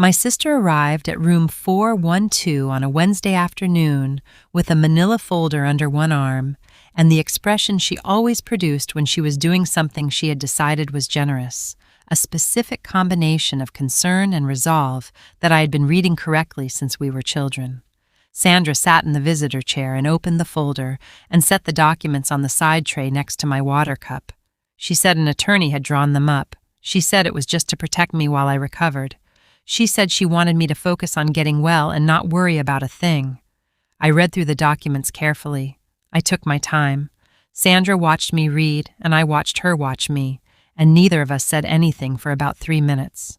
My sister arrived at room 412 on a Wednesday afternoon with a manila folder under one arm and the expression she always produced when she was doing something she had decided was generous, a specific combination of concern and resolve that I had been reading correctly since we were children. Sandra sat in the visitor chair and opened the folder and set the documents on the side tray next to my water cup. She said an attorney had drawn them up. She said it was just to protect me while I recovered. She said she wanted me to focus on getting well and not worry about a thing. I read through the documents carefully. I took my time. Sandra watched me read, and I watched her watch me, and neither of us said anything for about 3 minutes.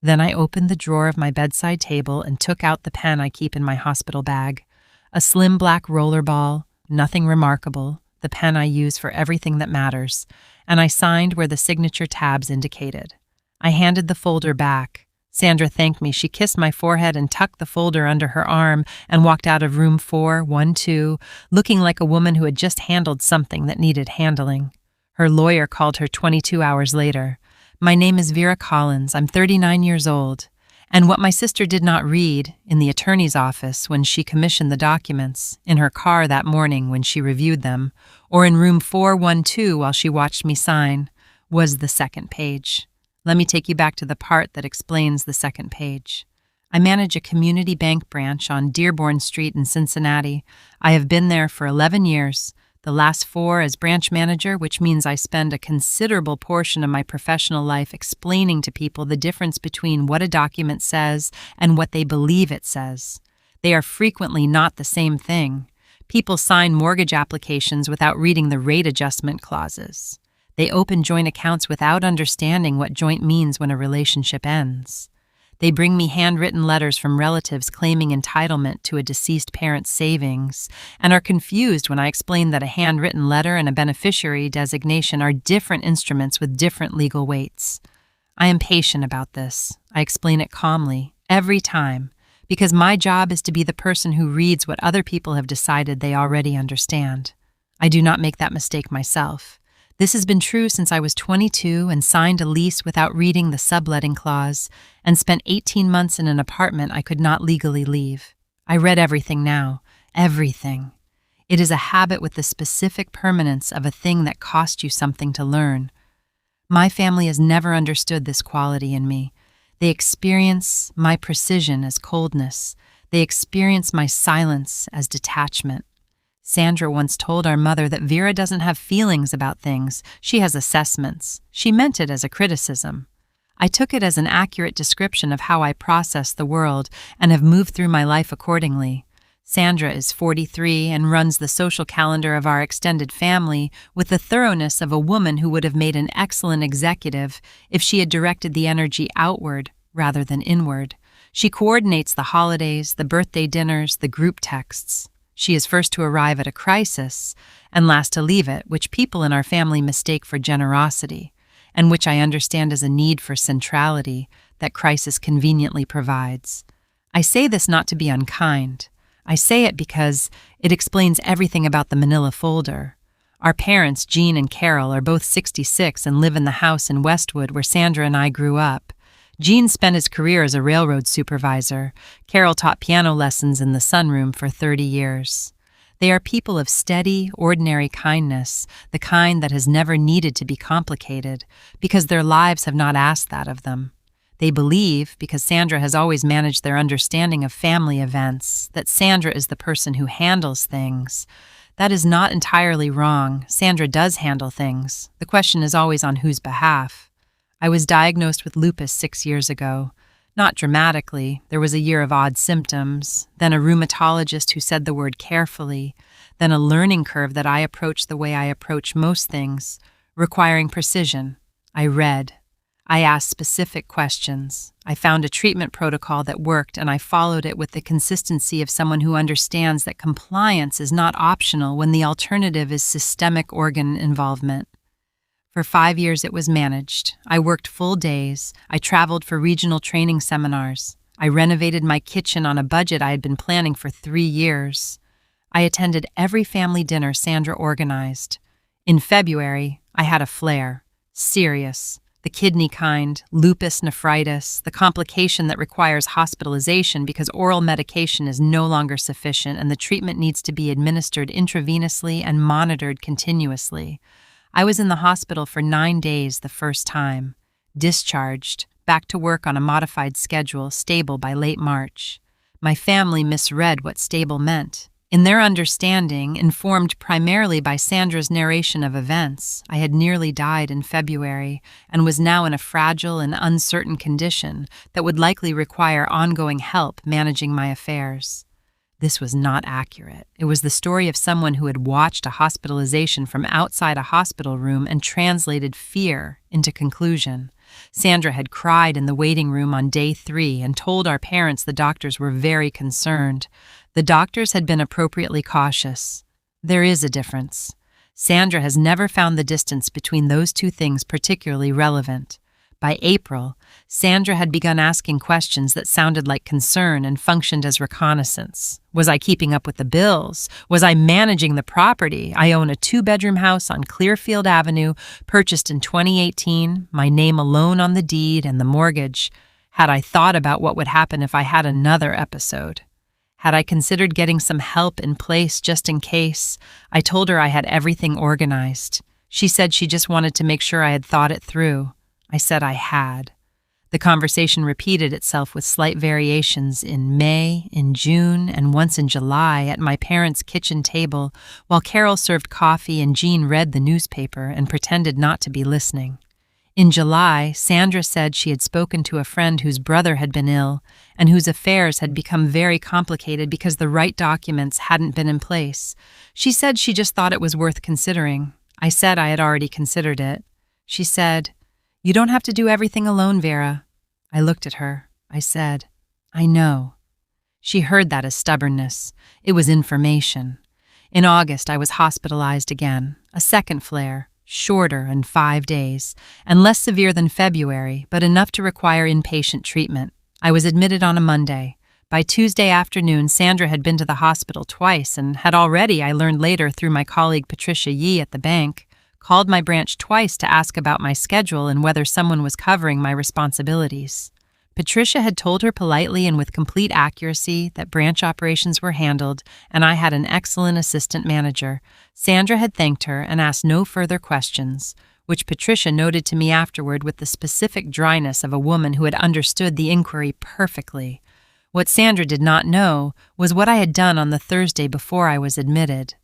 Then I opened the drawer of my bedside table and took out the pen I keep in my hospital bag. A slim black roller ball, nothing remarkable, the pen I use for everything that matters, and I signed where the signature tabs indicated. I handed the folder back. Sandra thanked me. She kissed my forehead and tucked the folder under her arm and walked out of room 412, looking like a woman who had just handled something that needed handling. Her lawyer called her 22 hours later. My name is Vera Collins. I'm 39 years old. And what my sister did not read in the attorney's office when she commissioned the documents, in her car that morning when she reviewed them, or in room 412 while she watched me sign, was the second page. Let me take you back to the part that explains the second page. I manage a community bank branch on Dearborn Street in Cincinnati. I have been there for 11 years, the last 4 as branch manager, which means I spend a considerable portion of my professional life explaining to people the difference between what a document says and what they believe it says. They are frequently not the same thing. People sign mortgage applications without reading the rate adjustment clauses. They open joint accounts without understanding what joint means when a relationship ends. They bring me handwritten letters from relatives claiming entitlement to a deceased parent's savings and are confused when I explain that a handwritten letter and a beneficiary designation are different instruments with different legal weights. I am patient about this. I explain it calmly, every time, because my job is to be the person who reads what other people have decided they already understand. I do not make that mistake myself. This has been true since I was 22 and signed a lease without reading the subletting clause and spent 18 months in an apartment I could not legally leave. I read everything now, everything. It is a habit with the specific permanence of a thing that cost you something to learn. My family has never understood this quality in me. They experience my precision as coldness. They experience my silence as detachment. Sandra once told our mother that Vera doesn't have feelings about things, she has assessments. She meant it as a criticism. I took it as an accurate description of how I process the world and have moved through my life accordingly. Sandra is 43 and runs the social calendar of our extended family with the thoroughness of a woman who would have made an excellent executive if she had directed the energy outward rather than inward. She coordinates the holidays, the birthday dinners, the group texts. She is first to arrive at a crisis and last to leave it, which people in our family mistake for generosity, and which I understand as a need for centrality that crisis conveniently provides. I say this not to be unkind. I say it because it explains everything about the manila folder. Our parents, Jean and Carol, are both 66 and live in the house in Westwood where Sandra and I grew up. Jean spent his career as a railroad supervisor. Carol taught piano lessons in the sunroom for 30 years. They are people of steady, ordinary kindness, the kind that has never needed to be complicated, because their lives have not asked that of them. They believe, because Sandra has always managed their understanding of family events, that Sandra is the person who handles things. That is not entirely wrong. Sandra does handle things. The question is always on whose behalf. I was diagnosed with lupus 6 years ago. Not dramatically. There was a year of odd symptoms, then a rheumatologist who said the word carefully, then a learning curve that I approached the way I approach most things, requiring precision. I read. I asked specific questions. I found a treatment protocol that worked, and I followed it with the consistency of someone who understands that compliance is not optional when the alternative is systemic organ involvement. For 5 years it was managed. I worked full days. I traveled for regional training seminars. I renovated my kitchen on a budget I had been planning for 3 years. I attended every family dinner Sandra organized. In February, I had a flare. Serious. The kidney kind, lupus nephritis, the complication that requires hospitalization because oral medication is no longer sufficient and the treatment needs to be administered intravenously and monitored continuously. I was in the hospital for 9 days the first time, discharged, back to work on a modified schedule, stable by late March. My family misread what stable meant. In their understanding, informed primarily by Sandra's narration of events, I had nearly died in February and was now in a fragile and uncertain condition that would likely require ongoing help managing my affairs. This was not accurate. It was the story of someone who had watched a hospitalization from outside a hospital room and translated fear into conclusion. Sandra had cried in the waiting room on day 3 and told our parents the doctors were very concerned. The doctors had been appropriately cautious. There is a difference. Sandra has never found the distance between those two things particularly relevant. By April, Sandra had begun asking questions that sounded like concern and functioned as reconnaissance. Was I keeping up with the bills? Was I managing the property? I own a 2-bedroom house on Clearfield Avenue, purchased in 2018, my name alone on the deed and the mortgage. Had I thought about what would happen if I had another episode? Had I considered getting some help in place just in case? I told her I had everything organized. She said she just wanted to make sure I had thought it through. I said I had. The conversation repeated itself with slight variations in May, in June, and once in July at my parents' kitchen table while Carol served coffee and Jean read the newspaper and pretended not to be listening. In July, Sandra said she had spoken to a friend whose brother had been ill and whose affairs had become very complicated because the right documents hadn't been in place. She said she just thought it was worth considering. I said I had already considered it. She said, "You don't have to do everything alone, Vera." I looked at her. I said, "I know." She heard that as stubbornness. It was information. In August, I was hospitalized again, a second flare. Shorter and 5 days, and less severe than February, but enough to require inpatient treatment. I was admitted on a Monday. By Tuesday afternoon, Sandra had been to the hospital twice and had already, I learned later through my colleague Patricia Yee at the bank, called my branch twice to ask about my schedule and whether someone was covering my responsibilities. Patricia had told her politely and with complete accuracy that branch operations were handled, and I had an excellent assistant manager. Sandra had thanked her and asked no further questions, which Patricia noted to me afterward with the specific dryness of a woman who had understood the inquiry perfectly. What Sandra did not know was what I had done on the Thursday before I was admitted.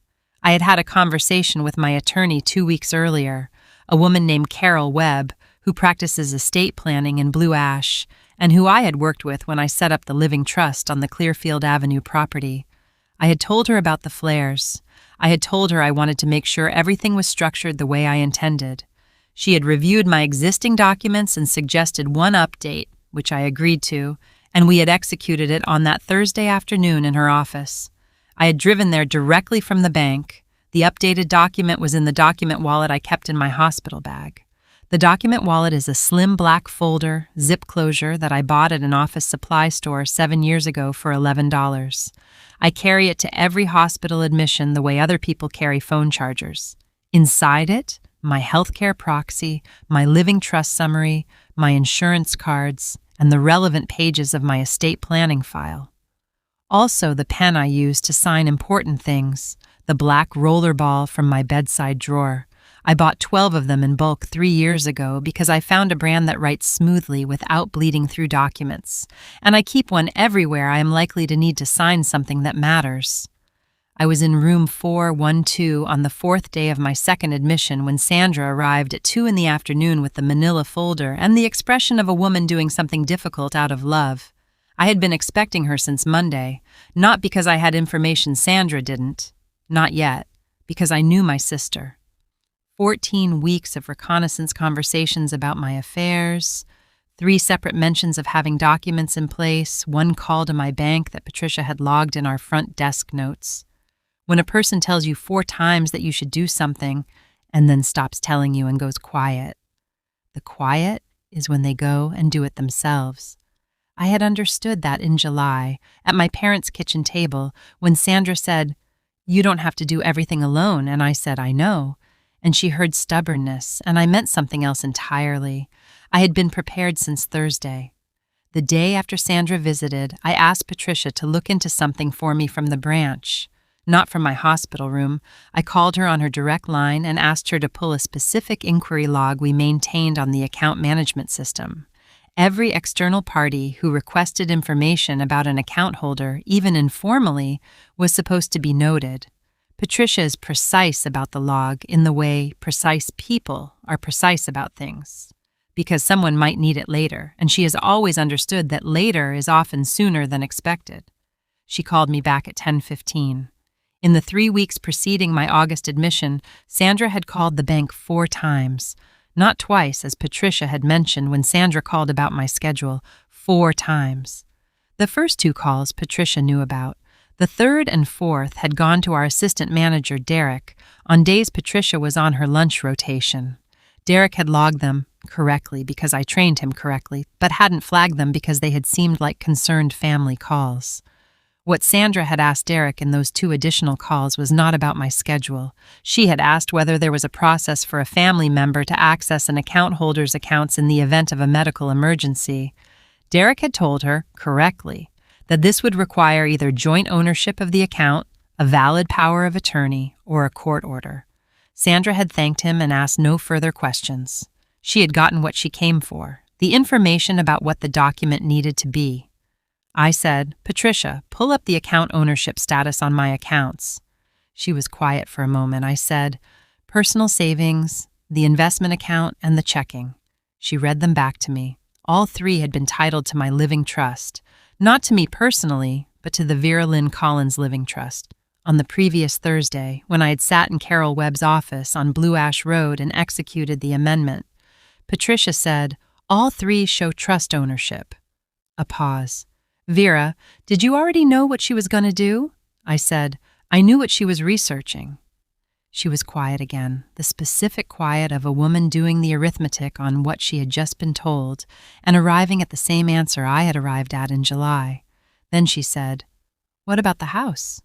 I had had a conversation with my attorney 2 weeks earlier, a woman named Carol Webb, who practices estate planning in Blue Ash, and who I had worked with when I set up the Living Trust on the Clearfield Avenue property. I had told her about the flares. I had told her I wanted to make sure everything was structured the way I intended. She had reviewed my existing documents and suggested one update, which I agreed to, and we had executed it on that Thursday afternoon in her office. I had driven there directly from the bank. The updated document was in the document wallet I kept in my hospital bag. The document wallet is a slim black folder, zip closure that I bought at an office supply store 7 years ago for $11. I carry it to every hospital admission the way other people carry phone chargers. Inside it, my healthcare proxy, my living trust summary, my insurance cards, and the relevant pages of my estate planning file. Also the pen I use to sign important things, the black roller ball from my bedside drawer. I bought 12 of them in bulk 3 years ago because I found a brand that writes smoothly without bleeding through documents, and I keep one everywhere I am likely to need to sign something that matters. I was in room 412 on the 4th day of my second admission when Sandra arrived at 2 in the afternoon with the manila folder and the expression of a woman doing something difficult out of love. I had been expecting her since Monday, not because I had information Sandra didn't, not yet, because I knew my sister. 14 weeks of reconnaissance conversations about my affairs, 3 separate mentions of having documents in place, 1 call to my bank that Patricia had logged in our front desk notes. When a person tells you 4 times that you should do something and then stops telling you and goes quiet, the quiet is when they go and do it themselves. I had understood that in July at my parents' kitchen table when Sandra said, "You don't have to do everything alone," and I said, "I know." And she heard stubbornness, and I meant something else entirely. I had been prepared since Thursday. The day after Sandra visited, I asked Patricia to look into something for me from the branch. Not from my hospital room. I called her on her direct line and asked her to pull a specific inquiry log we maintained on the account management system. Every external party who requested information about an account holder, even informally, was supposed to be noted. Patricia is precise about the log in the way precise people are precise about things, because someone might need it later, and she has always understood that later is often sooner than expected. She called me back at 10:15. In the 3 weeks preceding my August admission, Sandra had called the bank 4 times. Not twice, as Patricia had mentioned when Sandra called about my schedule, 4 times. The first 2 calls Patricia knew about. The third and fourth had gone to our assistant manager, Derek, on days Patricia was on her lunch rotation. Derek had logged them correctly because I trained him correctly, but hadn't flagged them because they had seemed like concerned family calls. What Sandra had asked Derek in those 2 additional calls was not about my schedule. She had asked whether there was a process for a family member to access an account holder's accounts in the event of a medical emergency. Derek had told her, correctly, that this would require either joint ownership of the account, a valid power of attorney, or a court order. Sandra had thanked him and asked no further questions. She had gotten what she came for, the information about what the document needed to be. I said, Patricia, pull up the account ownership status on my accounts. She was quiet for a moment. I said, personal savings, the investment account, and the checking. She read them back to me. All 3 had been titled to my living trust, not to me personally, but to the Vera Collins Living Trust. On the previous Thursday, when I had sat in Carol Webb's office on Blue Ash Road and executed the amendment, Patricia said, all 3 show trust ownership. A pause. Vera, did you already know what she was going to do? I said, I knew what she was researching. She was quiet again, the specific quiet of a woman doing the arithmetic on what she had just been told and arriving at the same answer I had arrived at in July. Then she said, what about the house?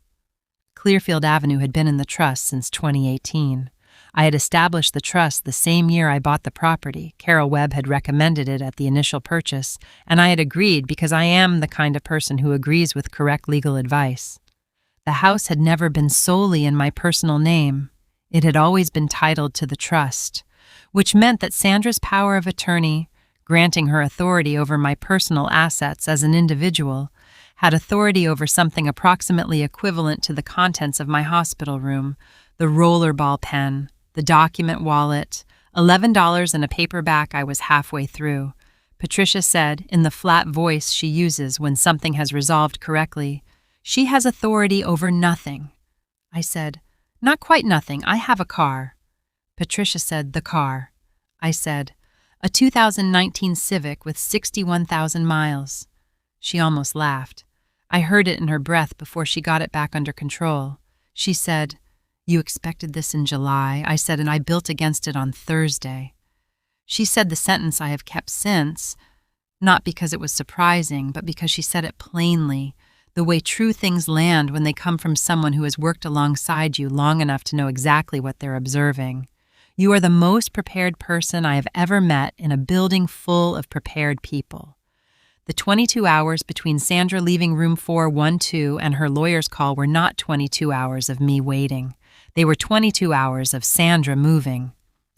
Clearfield Avenue had been in the trust since 2018. I had established the trust the same year I bought the property. Carol Webb had recommended it at the initial purchase, and I had agreed because I am the kind of person who agrees with correct legal advice. The house had never been solely in my personal name. It had always been titled to the trust, which meant that Sandra's power of attorney, granting her authority over my personal assets as an individual, had authority over something approximately equivalent to the contents of my hospital room, the rollerball pen, the document wallet, $11 and a paperback I was halfway through. Patricia said, in the flat voice she uses when something has resolved correctly, she has authority over nothing. I said, not quite nothing, I have a car. Patricia said, the car. I said, a 2019 Civic with 61,000 miles. She almost laughed. I heard it in her breath before she got it back under control. She said, you expected this in July, I said, and I built against it on Thursday. She said the sentence I have kept since, not because it was surprising, but because she said it plainly, the way true things land when they come from someone who has worked alongside you long enough to know exactly what they're observing. You are the most prepared person I have ever met in a building full of prepared people. The 22 hours between Sandra leaving room 412 and her lawyer's call were not 22 hours of me waiting. They were 22 hours of Sandra moving.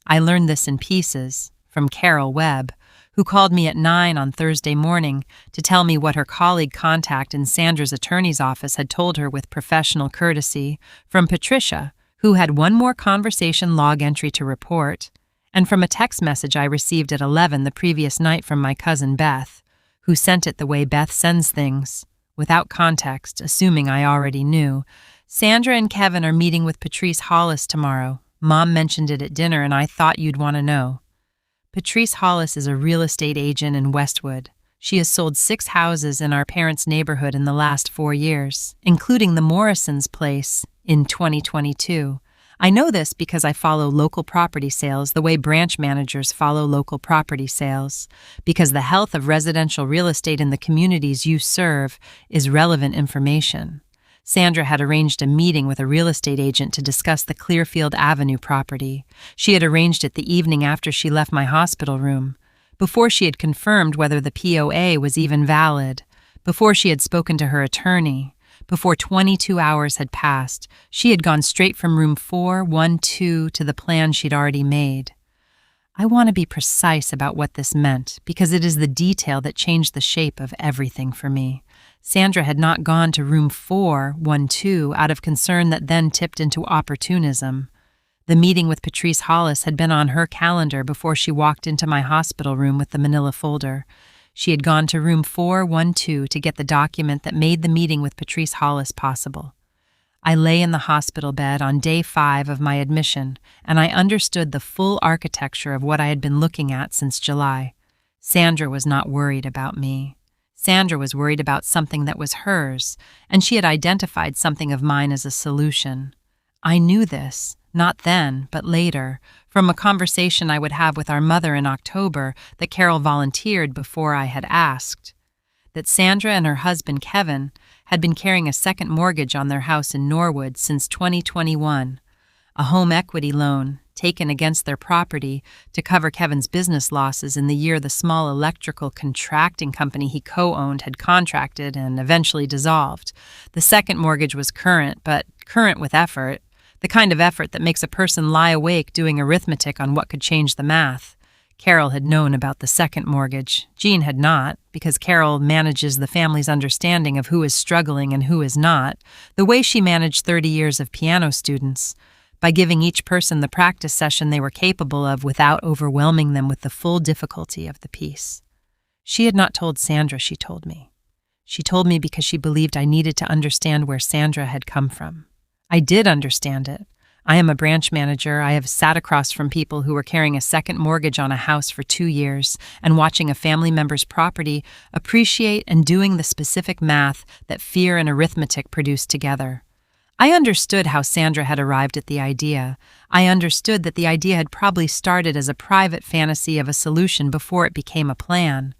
I learned this in pieces from Carol Webb, who called me at 9 on Thursday morning to tell me what her colleague contact in Sandra's attorney's office had told her with professional courtesy, from Patricia, who had one more conversation log entry to report, and from a text message I received at 11 the previous night from my cousin Beth, who sent it the way Beth sends things, without context, assuming I already knew. Sandra and Kevin are meeting with Patrice Hollis tomorrow. Mom mentioned it at dinner and I thought you'd want to know. Patrice Hollis is a real estate agent in Westwood. She has sold 6 houses in our parents' neighborhood in the last 4 years, including the Morrisons' place in 2022. I know this because I follow local property sales the way branch managers follow local property sales, because the health of residential real estate in the communities you serve is relevant information. Sandra had arranged a meeting with a real estate agent to discuss the Clearfield Avenue property. She had arranged it the evening after she left my hospital room. before she had confirmed whether the POA was even valid, before she had spoken to her attorney, before 22 hours had passed, she had gone straight from room 412 to the plan she'd already made. I want to be precise about what this meant, because it is the detail that changed the shape of everything for me. Sandra had not gone to room 412 out of concern that then tipped into opportunism. The meeting with Patrice Hollis had been on her calendar before she walked into my hospital room with the manila folder. She had gone to room 412 to get the document that made the meeting with Patrice Hollis possible. I lay in the hospital bed on day 5 of my admission, and I understood the full architecture of what I had been looking at since July. Sandra was not worried about me. Sandra was worried about something that was hers, and she had identified something of mine as a solution. I knew this, not then, but later, from a conversation I would have with our mother in October that Carol volunteered before I had asked. That Sandra and her husband, Kevin, had been carrying a second mortgage on their house in Norwood since 2021, a home equity loan taken against their property to cover Kevin's business losses in the year the small electrical contracting company he co-owned had contracted and eventually dissolved. The second mortgage was current, but current with effort, the kind of effort that makes a person lie awake doing arithmetic on what could change the math. Carol had known about the second mortgage. Jean had not, because Carol manages the family's understanding of who is struggling and who is not, the way she managed 30 years of piano students, by giving each person the practice session they were capable of without overwhelming them with the full difficulty of the piece. She had not told Sandra, she told me. She told me because she believed I needed to understand where Sandra had come from. I did understand it. I am a branch manager. I have sat across from people who were carrying a second mortgage on a house for 2 years and watching a family member's property appreciate and doing the specific math that fear and arithmetic produced together. I understood how Sandra had arrived at the idea. I understood that the idea had probably started as a private fantasy of a solution before it became a plan.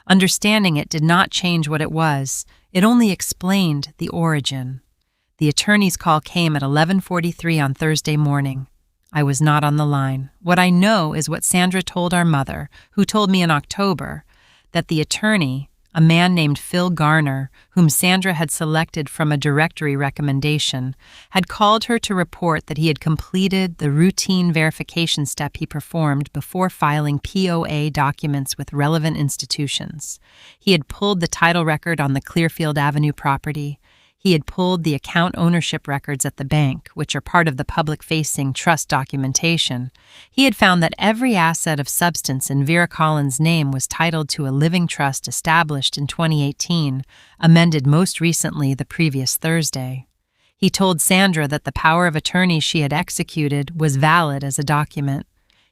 Understanding it did not change what it was. It only explained the origin. The attorney's call came at 11:43 on Thursday morning. I was not on the line. What I know is what Sandra told our mother, who told me in October, that the attorney, a man named Phil Garner, whom Sandra had selected from a directory recommendation, had called her to report that he had completed the routine verification step he performed before filing POA documents with relevant institutions. He had pulled the title record on the Clearfield Avenue property. He had pulled the account ownership records at the bank, which are part of the public-facing trust documentation. He had found that every asset of substance in Vera Collins' name was titled to a living trust established in 2018, amended most recently the previous Thursday. He told Sandra that the power of attorney she had executed was valid as a document.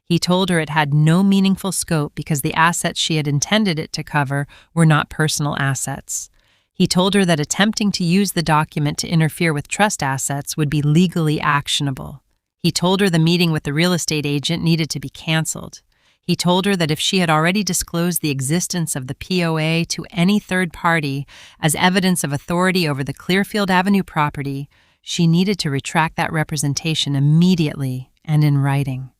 He told her it had no meaningful scope because the assets she had intended it to cover were not personal assets. He told her that attempting to use the document to interfere with trust assets would be legally actionable. He told her the meeting with the real estate agent needed to be canceled. He told her that if she had already disclosed the existence of the POA to any third party as evidence of authority over the Clearfield Avenue property, she needed to retract that representation immediately and in writing.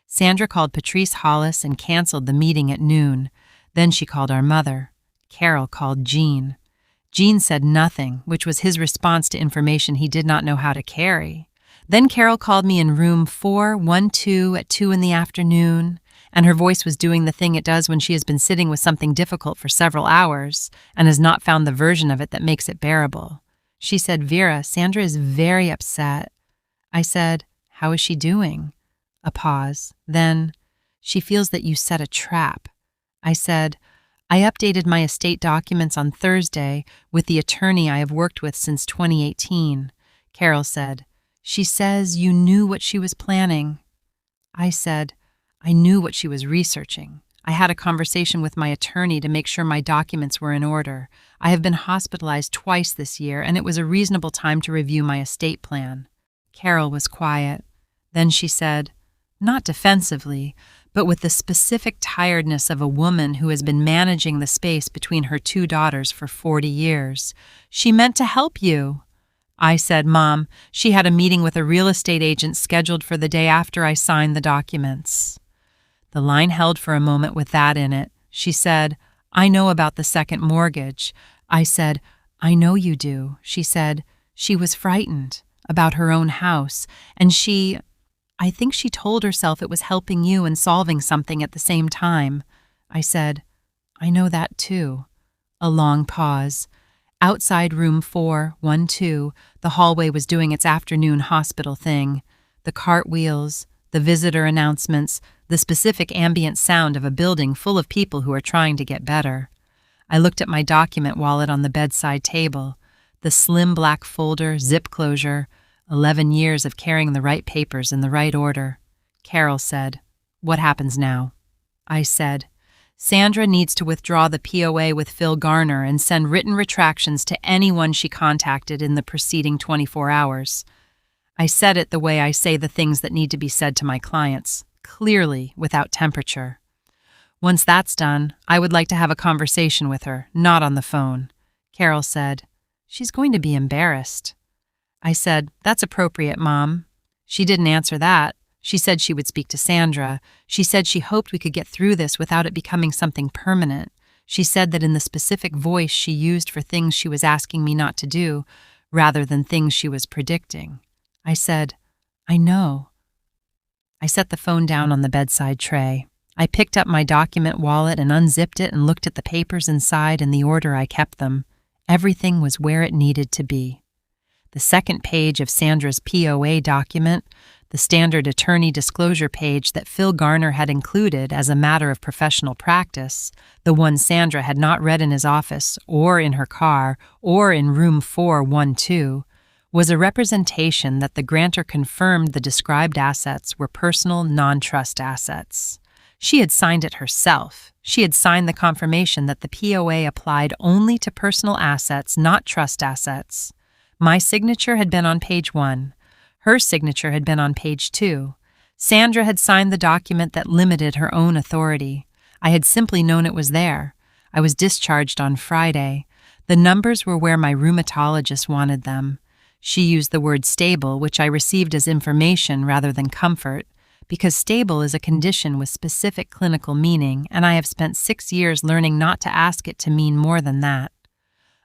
Sandra called Patrice Hollis and canceled the meeting at noon. Then she called our mother. Carol called Jean. Jean said nothing, which was his response to information he did not know how to carry. Then Carol called me in room 412 at 2 in the afternoon, and her voice was doing the thing it does when she has been sitting with something difficult for several hours and has not found the version of it that makes it bearable. She said, "Vera, Sandra is very upset." I said, "How is she doing?" A pause. Then, "She feels that you set a trap." I said, "I updated my estate documents on Thursday with the attorney I have worked with since 2018. Carol said, "She says you knew what she was planning." I said, "I knew what she was researching. I had a conversation with my attorney to make sure my documents were in order. I have been hospitalized twice this year, and it was a reasonable time to review my estate plan." Carol was quiet. Then she said, not defensively, but with the specific tiredness of a woman who has been managing the space between her 2 daughters for 40 years. "She meant to help you." I said, "Mom, she had a meeting with a real estate agent scheduled for the day after I signed the documents." The line held for a moment with that in it. She said, "I know about the second mortgage." I said, "I know you do." She said, "She was frightened about her own house, and I think she told herself it was helping you and solving something at the same time." I said, "I know that too." A long pause. Outside room 412, the hallway was doing its afternoon hospital thing. The cartwheels, the visitor announcements, the specific ambient sound of a building full of people who are trying to get better. I looked at my document wallet on the bedside table. The slim black folder, zip closure, 11 years of carrying the right papers in the right order. Carol said, "What happens now?" I said, "Sandra needs to withdraw the POA with Phil Garner and send written retractions to anyone she contacted in the preceding 24 hours. I said it the way I say the things that need to be said to my clients, clearly, without temperature. Once that's done, I would like to have a conversation with her, not on the phone." Carol said, "She's going to be embarrassed." I said, "That's appropriate, Mom." She didn't answer that. She said she would speak to Sandra. She said she hoped we could get through this without it becoming something permanent. She said that in the specific voice she used for things she was asking me not to do, rather than things she was predicting. I said, "I know." I set the phone down on the bedside tray. I picked up my document wallet and unzipped it and looked at the papers inside in the order I kept them. Everything was where it needed to be. The second page of Sandra's POA document, the standard attorney disclosure page that Phil Garner had included as a matter of professional practice, the one Sandra had not read in his office or in her car or in room 412, was a representation that the grantor confirmed the described assets were personal non-trust assets. She had signed it herself. She had signed the confirmation that the POA applied only to personal assets, not trust assets. My signature had been on page 1. Her signature had been on page 2. Sandra had signed the document that limited her own authority. I had simply known it was there. I was discharged on Friday. The numbers were where my rheumatologist wanted them. She used the word stable, which I received as information rather than comfort, because stable is a condition with specific clinical meaning, and I have spent 6 years learning not to ask it to mean more than that.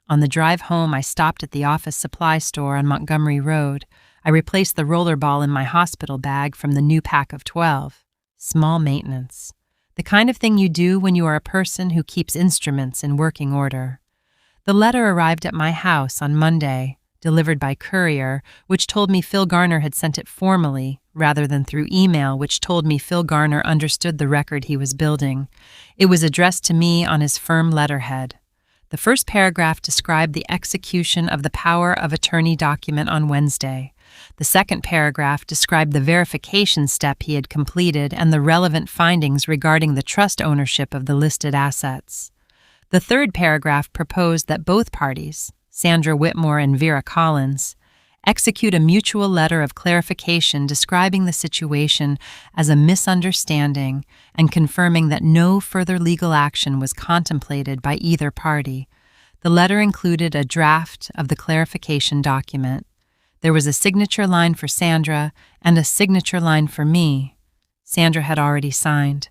On the drive home, I stopped at the office supply store on Montgomery Road. I replaced the roller ball in my hospital bag from the new pack of 12. Small maintenance. The kind of thing you do when you are a person who keeps instruments in working order. The letter arrived at my house on Monday, delivered by courier, which told me Phil Garner had sent it formally, rather than through email, which told me Phil Garner understood the record he was building. It was addressed to me on his firm letterhead. The first paragraph described the execution of the power of attorney document on Wednesday. The second paragraph described the verification step he had completed and the relevant findings regarding the trust ownership of the listed assets. The third paragraph proposed that both parties, Sandra Whitmore and Vera Collins, execute a mutual letter of clarification describing the situation as a misunderstanding and confirming that no further legal action was contemplated by either party. The letter included a draft of the clarification document. There was a signature line for Sandra and a signature line for me. Sandra had already signed.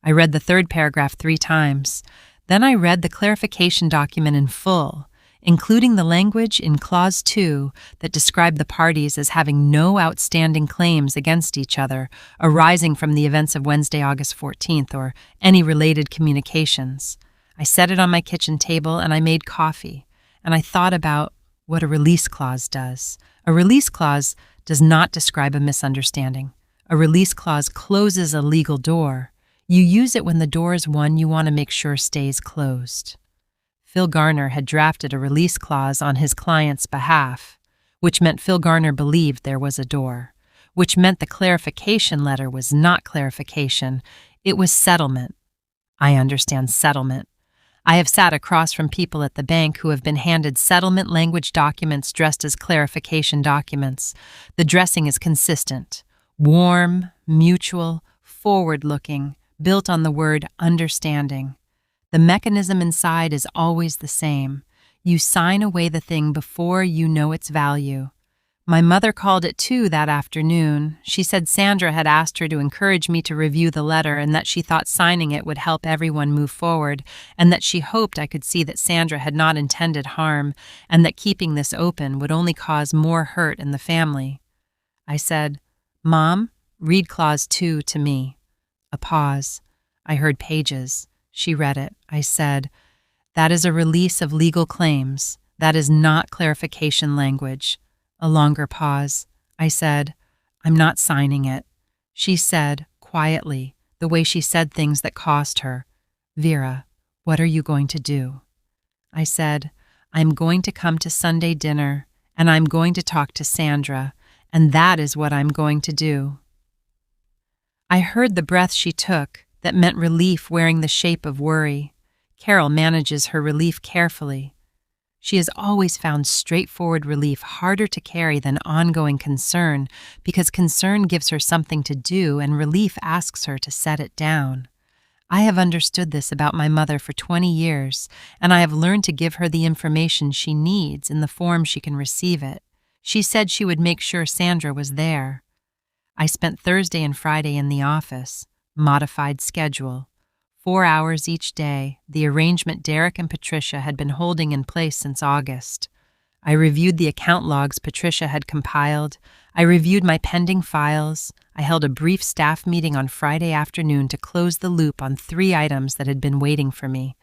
I read the third paragraph 3 times. Then I read the clarification document in full, including the language in Clause 2 that described the parties as having no outstanding claims against each other arising from the events of Wednesday, August 14th, or any related communications. I set it on my kitchen table and I made coffee, and I thought about what a release clause does. A release clause does not describe a misunderstanding. A release clause closes a legal door. You use it when the door is one you want to make sure stays closed. Phil Garner had drafted a release clause on his client's behalf, which meant Phil Garner believed there was a door, which meant the clarification letter was not clarification, it was settlement. I understand settlement. I have sat across from people at the bank who have been handed settlement language documents dressed as clarification documents. The dressing is consistent, warm, mutual, forward-looking, built on the word understanding. The mechanism inside is always the same. You sign away the thing before you know its value. My mother called at 2 that afternoon. She said Sandra had asked her to encourage me to review the letter and that she thought signing it would help everyone move forward, and that she hoped I could see that Sandra had not intended harm and that keeping this open would only cause more hurt in the family. I said, "Mom, read Clause 2 to me." A pause. I heard pages. She read it. I said, "That is a release of legal claims. That is not clarification language." A longer pause. I said, "I'm not signing it." She said, quietly, the way she said things that cost her, "Vera, what are you going to do?" I said, "I'm going to come to Sunday dinner, and I'm going to talk to Sandra, and that is what I'm going to do." I heard the breath she took that meant relief wearing the shape of worry. Carol manages her relief carefully. She has always found straightforward relief harder to carry than ongoing concern, because concern gives her something to do and relief asks her to set it down. I have understood this about my mother for 20 years, and I have learned to give her the information she needs in the form she can receive it. She said she would make sure Sandra was there. I spent Thursday and Friday in the office, modified schedule. 4 hours each day, the arrangement Derek and Patricia had been holding in place since August. I reviewed the account logs Patricia had compiled. I reviewed my pending files. I held a brief staff meeting on Friday afternoon to close the loop on 3 items that had been waiting for me.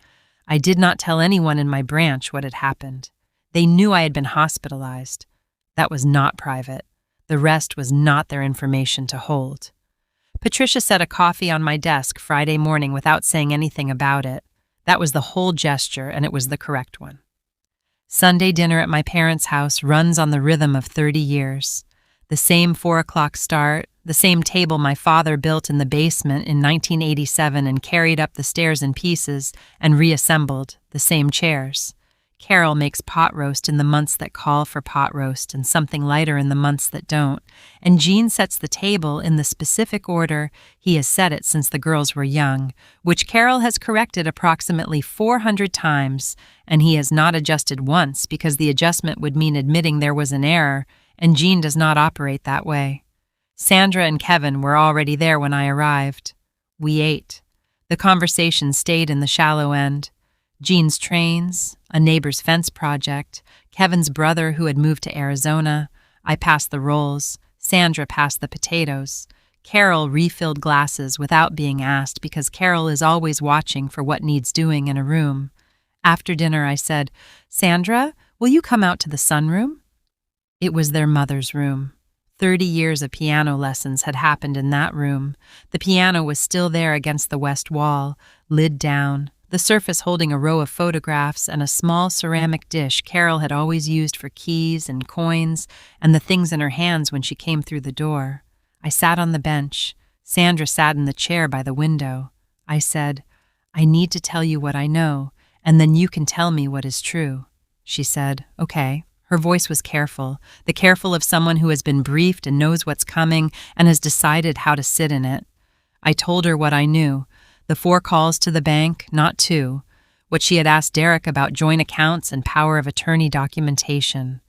I did not tell anyone in my branch what had happened. They knew I had been hospitalized. That was not private. The rest was not their information to hold. Patricia set a coffee on my desk Friday morning without saying anything about it. That was the whole gesture, and it was the correct one. Sunday dinner at my parents' house runs on the rhythm of 30 years. The same 4 o'clock start, the same table my father built in the basement in 1987 and carried up the stairs in pieces and reassembled, the same chairs. Carol makes pot roast in the months that call for pot roast and something lighter in the months that don't, and Gene sets the table in the specific order he has set it since the girls were young, which Carol has corrected approximately 400 times, and he has not adjusted once because the adjustment would mean admitting there was an error, and Gene does not operate that way. Sandra and Kevin were already there when I arrived. We ate. The conversation stayed in the shallow end. Gene's trains, a neighbor's fence project, Kevin's brother who had moved to Arizona. I passed the rolls. Sandra passed the potatoes. Carol refilled glasses without being asked because Carol is always watching for what needs doing in a room. After dinner, I said, "Sandra, will you come out to the sunroom?" It was their mother's room. 30 years of piano lessons had happened in that room. The piano was still there against the west wall, lid down, the surface holding a row of photographs and a small ceramic dish Carol had always used for keys and coins and the things in her hands when she came through the door. I sat on the bench. Sandra sat in the chair by the window. I said, "I need to tell you what I know, and then you can tell me what is true." She said, "Okay." Her voice was careful, the careful of someone who has been briefed and knows what's coming and has decided how to sit in it. I told her what I knew. The 4 calls to the bank, not 2. What she had asked Derek about joint accounts and power of attorney documentation.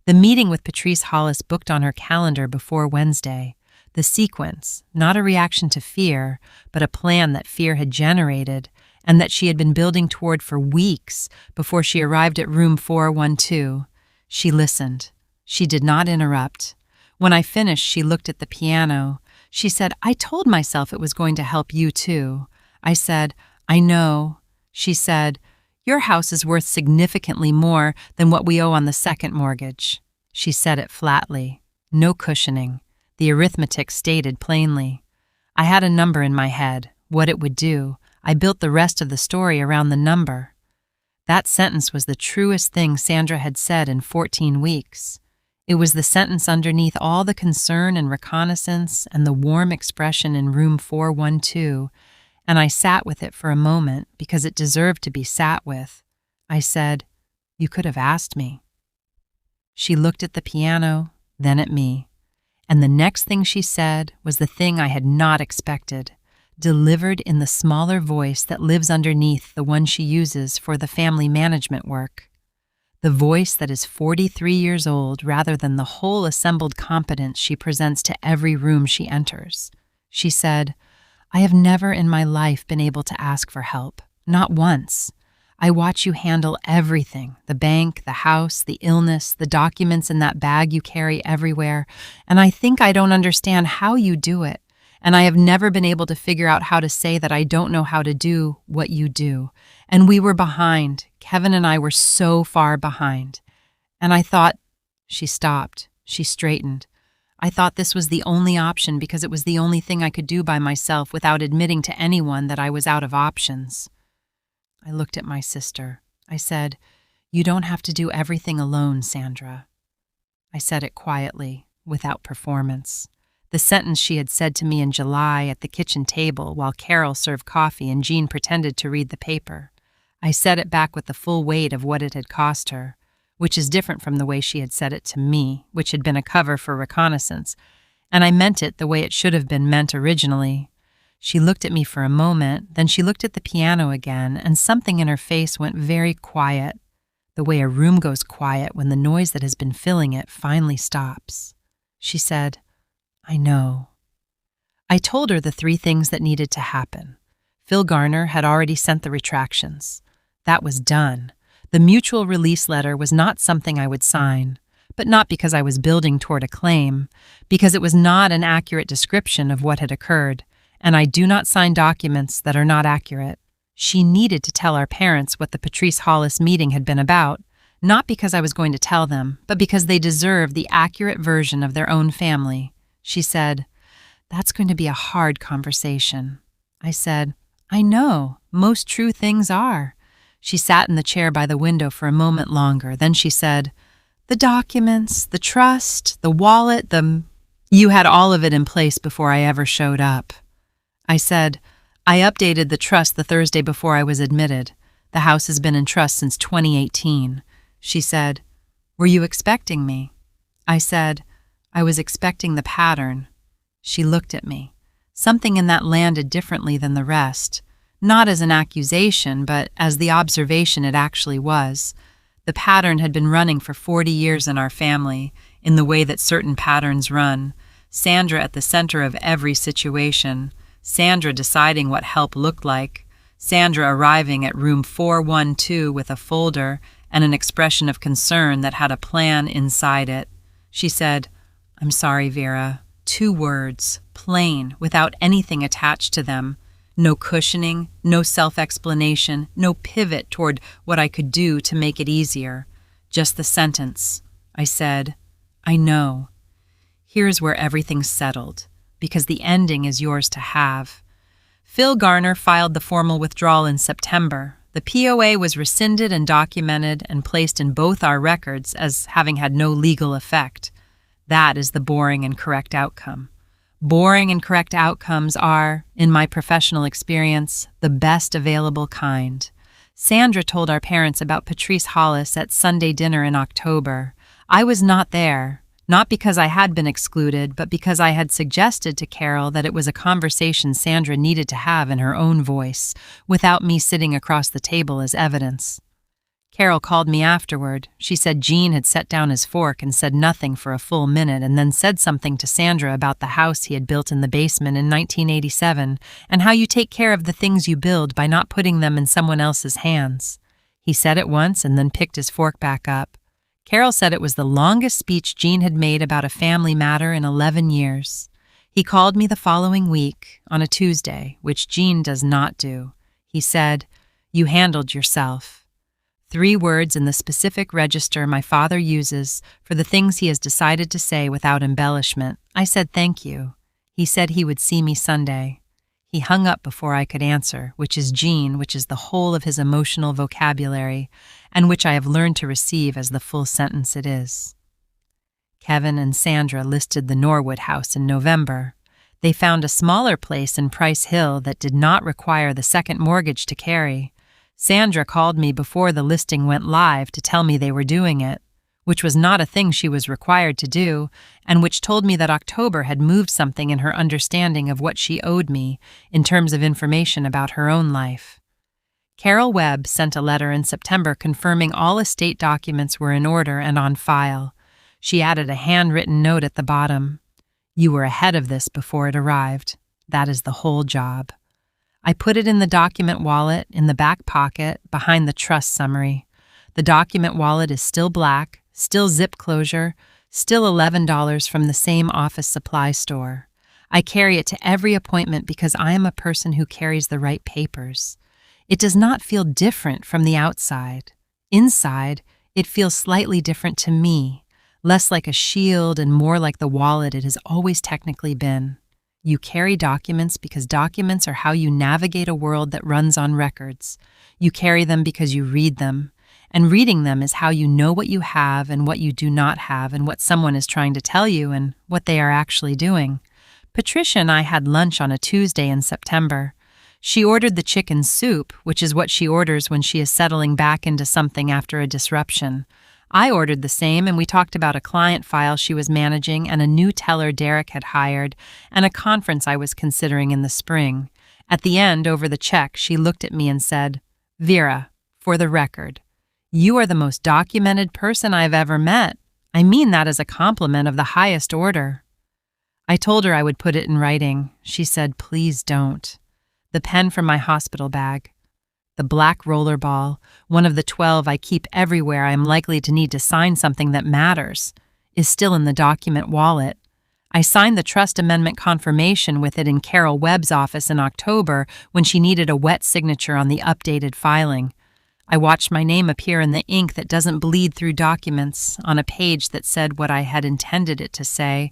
The meeting with Patrice Hollis booked on her calendar before Wednesday. The sequence, not a reaction to fear, but a plan that fear had generated and that she had been building toward for weeks before she arrived at room 412. She listened. She did not interrupt. When I finished, she looked at the piano. She said, "I told myself it was going to help you too." I said, "I know." She said, "Your house is worth significantly more than what we owe on the second mortgage." She said it flatly. No cushioning. The arithmetic stated plainly. I had a number in my head, what it would do. I built the rest of the story around the number. That sentence was the truest thing Sandra had said in 14 weeks. It was the sentence underneath all the concern and reconnaissance and the warm expression in room 412, and I sat with it for a moment because it deserved to be sat with. I said, "You could have asked me." She looked at the piano, then at me, and the next thing she said was the thing I had not expected, delivered in the smaller voice that lives underneath the one she uses for the family management work. the voice that is 43 years old rather than the whole assembled competence she presents to every room she enters. She said, "I have never in my life been able to ask for help, not once. I watch you handle everything, the bank, the house, the illness, the documents in that bag you carry everywhere, and I think I don't understand how you do it, and I have never been able to figure out how to say that I don't know how to do what you do. And we were behind. Kevin and I were so far behind. And I thought," she stopped. She straightened. "I thought this was the only option because it was the only thing I could do by myself without admitting to anyone that I was out of options." I looked at my sister. I said, "You don't have to do everything alone, Sandra." I said it quietly, without performance. The sentence she had said to me in July at the kitchen table while Carol served coffee and Jean pretended to read the paper. I said it back with the full weight of what it had cost her, which is different from the way she had said it to me, which had been a cover for reconnaissance, and I meant it the way it should have been meant originally. She looked at me for a moment, then she looked at the piano again, and something in her face went very quiet, the way a room goes quiet when the noise that has been filling it finally stops. She said, "I know." I told her the 3 things that needed to happen. Phil Garner had already sent the retractions. That was done. The mutual release letter was not something I would sign, but not because I was building toward a claim, because it was not an accurate description of what had occurred, and I do not sign documents that are not accurate. She needed to tell our parents what the Patrice Hollis meeting had been about, not because I was going to tell them, but because they deserved the accurate version of their own family. She said, "That's going to be a hard conversation." I said, "I know, most true things are." She sat in the chair by the window for a moment longer. Then she said, "The documents, the trust, the wallet, You had all of it in place before I ever showed up." I said, "I updated the trust the Thursday before I was admitted. The house has been in trust since 2018. She said, "Were you expecting me?" I said, "I was expecting the pattern." She looked at me. Something in that landed differently than the rest, not as an accusation, but as the observation it actually was. The pattern had been running for 40 years in our family, in the way that certain patterns run. Sandra at the center of every situation. Sandra deciding what help looked like. Sandra arriving at room 412 with a folder and an expression of concern that had a plan inside it. She said, "I'm sorry, Vera." 2 words, plain, without anything attached to them. No cushioning, no self-explanation, no pivot toward what I could do to make it easier. Just the sentence. I said, "I know. Here's where everything's settled, because the ending is yours to have." Phil Garner filed the formal withdrawal in September. The POA was rescinded and documented and placed in both our records as having had no legal effect. That is the boring and correct outcome. Boring and correct outcomes are, in my professional experience, the best available kind. Sandra told our parents about Patrice Hollis at Sunday dinner in October. I was not there, not because I had been excluded, but because I had suggested to Carol that it was a conversation Sandra needed to have in her own voice, without me sitting across the table as evidence. Carol called me afterward. She said Jean had set down his fork and said nothing for a full minute and then said something to Sandra about the house he had built in the basement in 1987 and how you take care of the things you build by not putting them in someone else's hands. He said it once and then picked his fork back up. Carol said it was the longest speech Jean had made about a family matter in 11 years. He called me the following week, on a Tuesday, which Jean does not do. He said, "You handled yourself." 3 words in the specific register my father uses for the things he has decided to say without embellishment. I said thank you. He said he would see me Sunday. He hung up before I could answer, which is Jean, which is the whole of his emotional vocabulary, and which I have learned to receive as the full sentence it is. Kevin and Sandra listed the Norwood house in November. They found a smaller place in Price Hill that did not require the second mortgage to carry. Sandra called me before the listing went live to tell me they were doing it, which was not a thing she was required to do, and which told me that October had moved something in her understanding of what she owed me in terms of information about her own life. Carol Webb sent a letter in September confirming all estate documents were in order and on file. She added a handwritten note at the bottom. You were ahead of this before it arrived. That is the whole job. I put it in the document wallet in the back pocket behind the trust summary. The document wallet is still black, still zip closure, still $11 from the same office supply store. I carry it to every appointment because I am a person who carries the right papers. It does not feel different from the outside. Inside, it feels slightly different to me, less like a shield and more like the wallet it has always technically been. You carry documents because documents are how you navigate a world that runs on records. You carry them because you read them, and reading them is how you know what you have and what you do not have and what someone is trying to tell you and what they are actually doing. Patricia and I had lunch on a Tuesday in September. She ordered the chicken soup, which is what she orders when she is settling back into something after a disruption. I ordered the same, and we talked about a client file she was managing and a new teller Derek had hired and a conference I was considering in the spring. At the end, over the check, she looked at me and said, "Vera, for the record, you are the most documented person I've ever met. I mean that as a compliment of the highest order." I told her I would put it in writing. She said, "Please don't." The pen from my hospital bag. The black roller ball, one of the 12 I keep everywhere I am likely to need to sign something that matters, is still in the document wallet. I signed the trust amendment confirmation with it in Carol Webb's office in October when she needed a wet signature on the updated filing. I watched my name appear in the ink that doesn't bleed through documents on a page that said what I had intended it to say,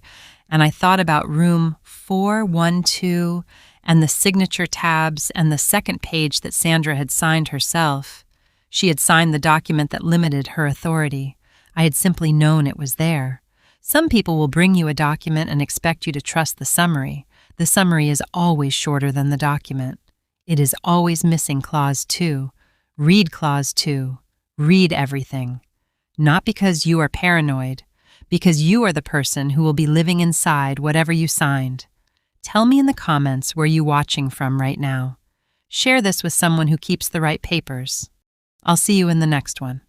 and I thought about room 412 and the signature tabs and the second page that Sandra had signed herself. She had signed the document that limited her authority. I had simply known it was there. Some people will bring you a document and expect you to trust the summary. The summary is always shorter than the document. It is always missing clause 2. Read clause 2. Read everything. Not because you are paranoid, because you are the person who will be living inside whatever you signed. Tell me in the comments where you're watching from right now. Share this with someone who keeps the right papers. I'll see you in the next one.